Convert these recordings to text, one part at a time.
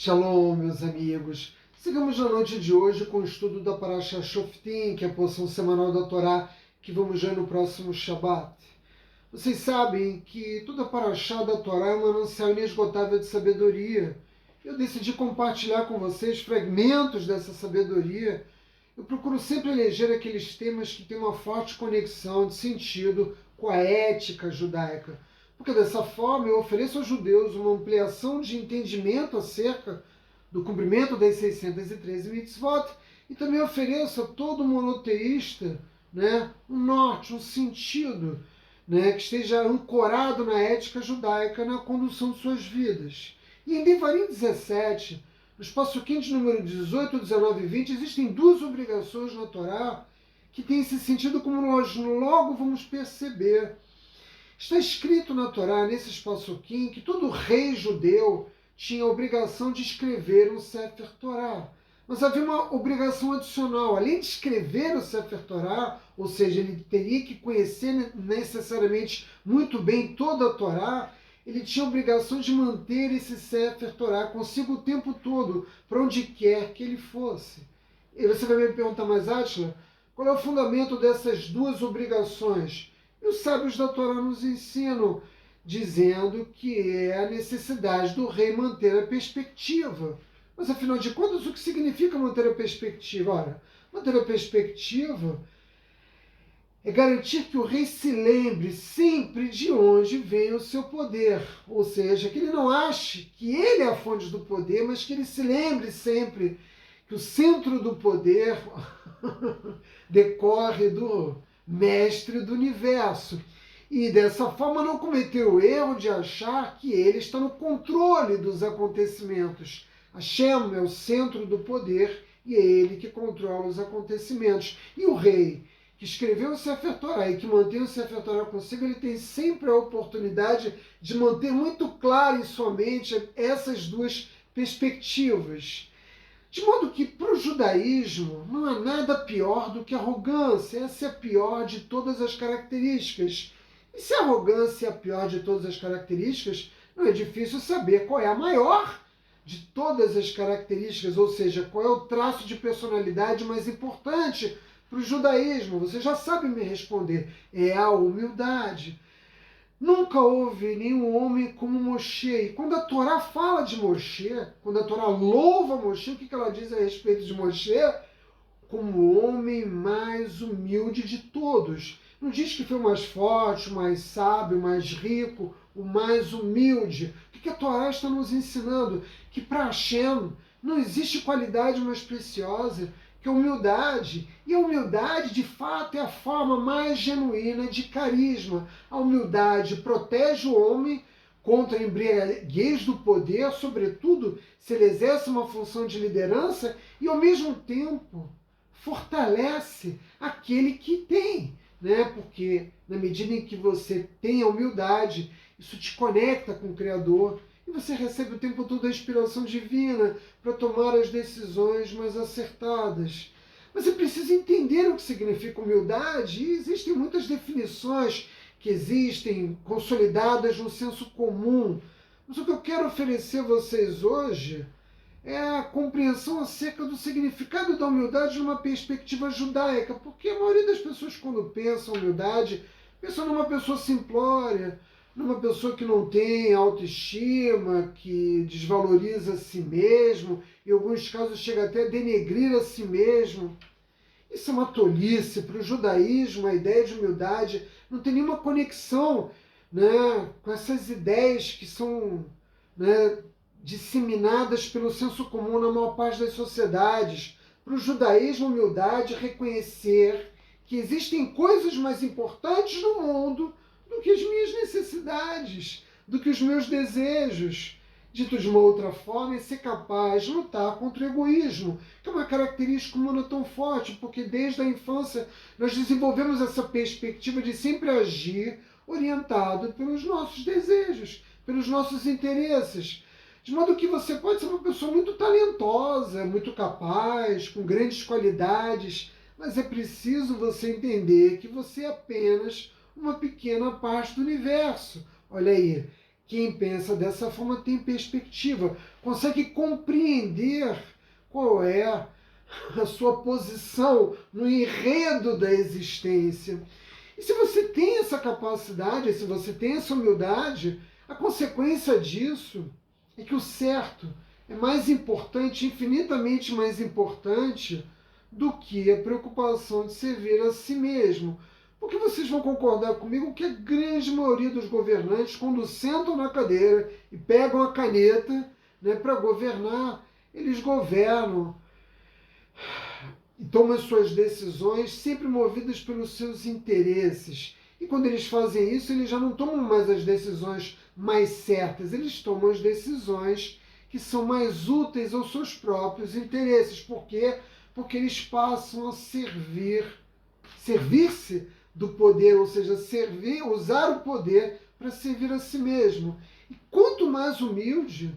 Shalom, meus amigos. Sigamos na noite de hoje com o estudo da Parashat Shoftim, que é a porção semanal da Torá, que vamos ver no próximo Shabat. Vocês sabem que toda a Parashá da Torá é um manancial inesgotável de sabedoria. Eu decidi compartilhar com vocês fragmentos dessa sabedoria. Eu procuro sempre eleger aqueles temas que têm uma forte conexão de sentido com a ética judaica, porque dessa forma eu ofereço aos judeus uma ampliação de entendimento acerca do cumprimento das 613 mitzvot e também ofereço a todo monoteísta, um norte, um sentido, que esteja ancorado na ética judaica, na condução de suas vidas. E em Devarim 17, nos passuquim de número 18, 19 e 20, existem duas obrigações na Torá que têm esse sentido, como nós logo vamos perceber. Está escrito na Torá, nesses passuquim, que todo rei judeu tinha a obrigação de escrever um Sefer Torá. Mas havia uma obrigação adicional. Além de escrever o Sefer Torá, ou seja, ele teria que conhecer necessariamente muito bem toda a Torá, ele tinha a obrigação de manter esse Sefer Torá consigo o tempo todo, para onde quer que ele fosse. E você vai me perguntar, mas Átila, qual é o fundamento dessas duas obrigações? E os sábios da Torá nos ensinam, dizendo que é a necessidade do rei manter a perspectiva. Mas, afinal de contas, o que significa manter a perspectiva? Ora, manter a perspectiva é garantir que o rei se lembre sempre de onde vem o seu poder. Ou seja, que ele não ache que ele é a fonte do poder, mas que ele se lembre sempre que o centro do poder decorre do mestre do universo. E dessa forma não cometer o erro de achar que ele está no controle dos acontecimentos. Hashem é o centro do poder e é ele que controla os acontecimentos. E o rei que escreveu o Sefer Torá e que mantém o Sefer Torá consigo, ele tem sempre a oportunidade de manter muito claro em sua mente essas duas perspectivas. De modo que, para o judaísmo, não há nada pior do que arrogância. Essa é a pior de todas as características. E se a arrogância é a pior de todas as características, não é difícil saber qual é a maior de todas as características, ou seja, qual é o traço de personalidade mais importante para o judaísmo. Você já sabe me responder. É a humildade. Nunca houve nenhum homem como Moshe. E quando a Torá fala de Moshe, quando a Torá louva Moshe, o que ela diz a respeito de Moshe? Como o homem mais humilde de todos. Não diz que foi o mais forte, o mais sábio, o mais rico, o mais humilde. O que a Torá está nos ensinando? Que para Hashem não existe qualidade mais preciosa que a humildade. E a humildade, de fato, é a forma mais genuína de carisma. A humildade protege o homem contra a embriaguez do poder, sobretudo se ele exerce uma função de liderança, e ao mesmo tempo fortalece aquele que tem, Porque na medida em que você tem a humildade, isso te conecta com o Criador, e você recebe o tempo todo a inspiração divina para tomar as decisões mais acertadas. Mas é preciso entender o que significa humildade, e existem muitas definições que existem consolidadas no senso comum. Mas o que eu quero oferecer a vocês hoje é a compreensão acerca do significado da humildade numa perspectiva judaica, porque a maioria das pessoas, quando pensam em humildade, pensam numa pessoa simplória, numa pessoa que não tem autoestima, que desvaloriza a si mesmo, em alguns casos chega até a denegrir a si mesmo. Isso é uma tolice. Para o judaísmo, a ideia de humildade não tem nenhuma conexão com essas ideias que são disseminadas pelo senso comum na maior parte das sociedades. Para o judaísmo, humildade é reconhecer que existem coisas mais importantes no mundo do que as minhas necessidades, do que os meus desejos. Dito de uma outra forma, é ser capaz de lutar contra o egoísmo, que é uma característica humana tão forte, porque desde a infância nós desenvolvemos essa perspectiva de sempre agir orientado pelos nossos desejos, pelos nossos interesses. De modo que você pode ser uma pessoa muito talentosa, muito capaz, com grandes qualidades, mas é preciso você entender que você é apenas uma pequena parte do universo. Olha aí, Quem pensa dessa forma tem perspectiva, consegue compreender qual é a sua posição no enredo da existência. E se você tem essa capacidade, se você tem essa humildade, a consequência disso é que o certo é mais importante, infinitamente mais importante, do que a preocupação de servir a si mesmo. Porque vocês vão concordar comigo que a grande maioria dos governantes, quando sentam na cadeira e pegam a caneta, né, para governar, eles governam e tomam as suas decisões sempre movidas pelos seus interesses. E quando eles fazem isso, eles já não tomam mais as decisões mais certas, eles tomam as decisões que são mais úteis aos seus próprios interesses. Por quê? Porque eles passam a servir-se do poder, ou seja, usar o poder para servir a si mesmo. E quanto mais humilde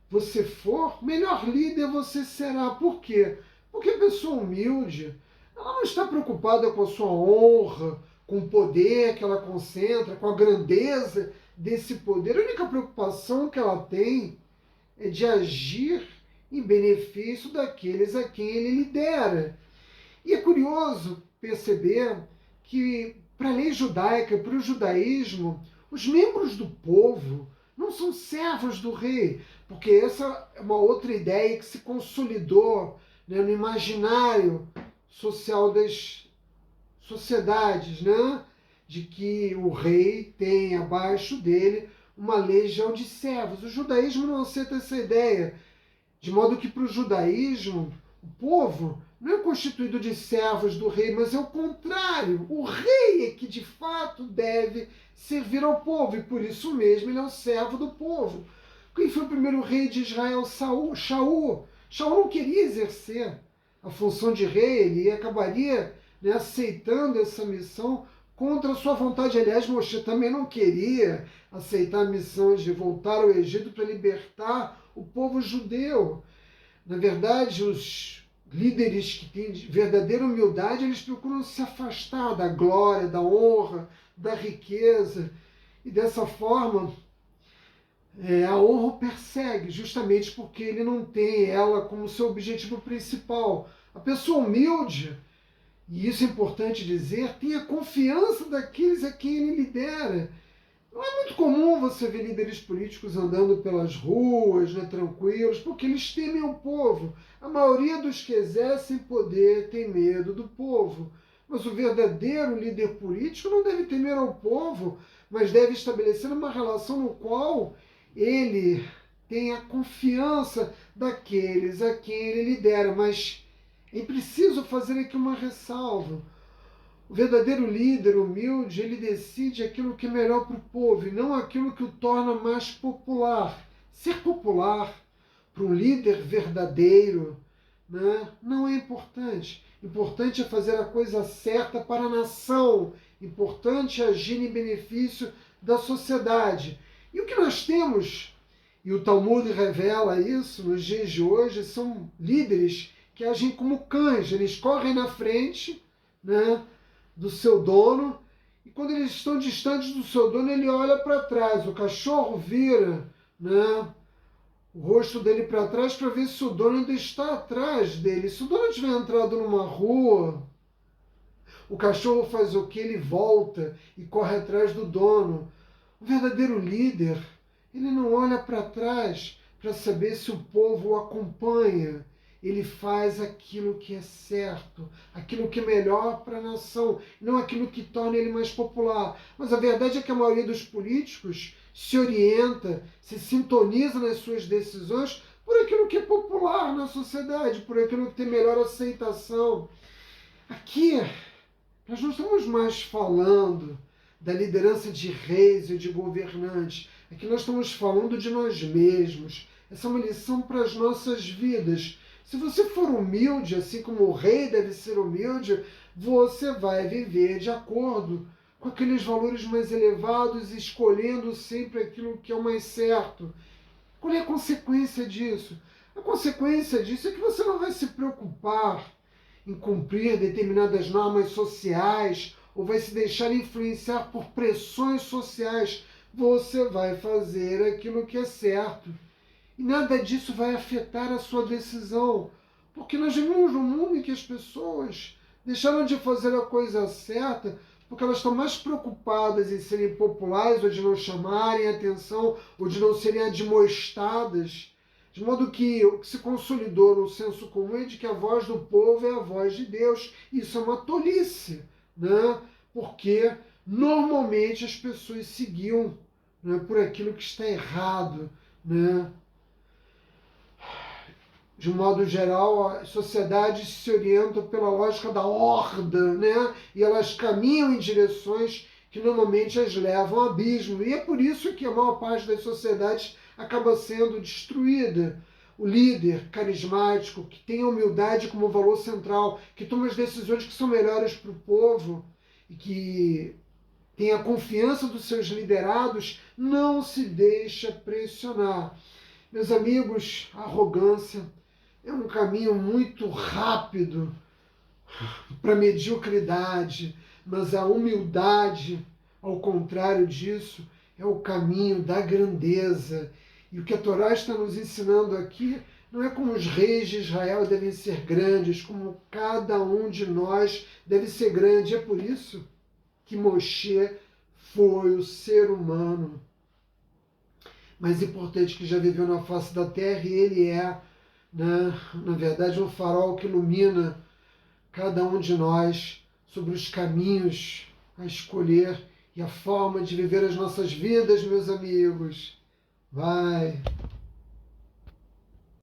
você for, melhor líder você será. Por quê? Porque a pessoa humilde, ela não está preocupada com a sua honra, com o poder que ela concentra, com a grandeza desse poder. A única preocupação que ela tem é de agir em benefício daqueles a quem ele lidera. E é curioso perceber que, para a lei judaica, para o judaísmo, os membros do povo não são servos do rei, porque essa é uma outra ideia que se consolidou, né, no imaginário social das sociedades, né, de que o rei tem abaixo dele uma legião de servos. O judaísmo não aceita essa ideia, de modo que para o judaísmo, o povo não é constituído de servos do rei, mas é o contrário. O rei é que de fato deve servir ao povo, e por isso mesmo ele é o servo do povo. Quem foi o primeiro rei de Israel? Shaul. Shaul não queria exercer a função de rei, ele acabaria, né, aceitando essa missão contra a sua vontade. Aliás, Moshe também não queria aceitar a missão de voltar ao Egito para libertar o povo judeu. Na verdade, os líderes que têm verdadeira humildade, eles procuram se afastar da glória, da honra, da riqueza. E dessa forma, a honra o persegue, justamente porque ele não tem ela como seu objetivo principal. A pessoa humilde, e isso é importante dizer, tem a confiança daqueles a quem ele lidera. Não é muito comum você ver líderes políticos andando pelas ruas, né, tranquilos, porque eles temem o povo. A maioria dos que exercem poder tem medo do povo. Mas o verdadeiro líder político não deve temer ao povo, mas deve estabelecer uma relação no qual ele tem a confiança daqueles a quem ele lidera. Mas é preciso fazer aqui uma ressalva. O verdadeiro líder humilde, ele decide aquilo que é melhor para o povo e não aquilo que o torna mais popular. Ser popular para um líder verdadeiro, né, não é importante. Importante é fazer a coisa certa para a nação. Importante é agir em benefício da sociedade. E o que nós temos, e o Talmud revela isso nos dias de hoje, são líderes que agem como cães. Eles correm na frente, né, do seu dono, e quando eles estão distantes do seu dono, ele olha para trás. O cachorro vira, né, o rosto dele para trás para ver se o dono ainda está atrás dele. Se o dono tiver entrado numa rua, o cachorro faz o que? Ele volta e corre atrás do dono. O verdadeiro líder, ele não olha para trás para saber se o povo o acompanha. Ele faz aquilo que é certo, aquilo que é melhor para a nação, não aquilo que torna ele mais popular. Mas a verdade é que a maioria dos políticos se orienta, se sintoniza nas suas decisões por aquilo que é popular na sociedade, por aquilo que tem melhor aceitação. Aqui, nós não estamos mais falando da liderança de reis e de governantes. Aqui nós estamos falando de nós mesmos. Essa é uma lição para as nossas vidas. Se você for humilde, assim como o rei deve ser humilde, você vai viver de acordo com aqueles valores mais elevados, escolhendo sempre aquilo que é o mais certo. Qual é a consequência disso? A consequência disso é que você não vai se preocupar em cumprir determinadas normas sociais ou vai se deixar influenciar por pressões sociais. você vai fazer aquilo que é certo. E nada disso vai afetar a sua decisão, porque nós vivemos num mundo em que as pessoas deixaram de fazer a coisa certa porque elas estão mais preocupadas em serem populares ou de não chamarem atenção ou de não serem admoestadas, de modo que o que se consolidou no senso comum é de que a voz do povo é a voz de Deus. Isso é uma tolice, né? Porque normalmente as pessoas seguiam, né, por aquilo que está errado, né? De um modo geral, as sociedades se orientam pela lógica da horda, né? E elas caminham em direções que normalmente as levam ao abismo. E é por isso que a maior parte das sociedades acaba sendo destruída. O líder carismático, que tem a humildade como valor central, que toma as decisões que são melhores para o povo e que tem a confiança dos seus liderados, não se deixa pressionar. Meus amigos, a arrogância é um caminho muito rápido para a mediocridade, mas a humildade, ao contrário disso, é o caminho da grandeza. E o que a Torá está nos ensinando aqui não é como os reis de Israel devem ser grandes, como cada um de nós deve ser grande. É por isso que Moshe foi o ser humano mais importante que já viveu na face da terra, e ele é, na verdade, um farol que ilumina cada um de nós sobre os caminhos a escolher e a forma de viver as nossas vidas, meus amigos. Vai!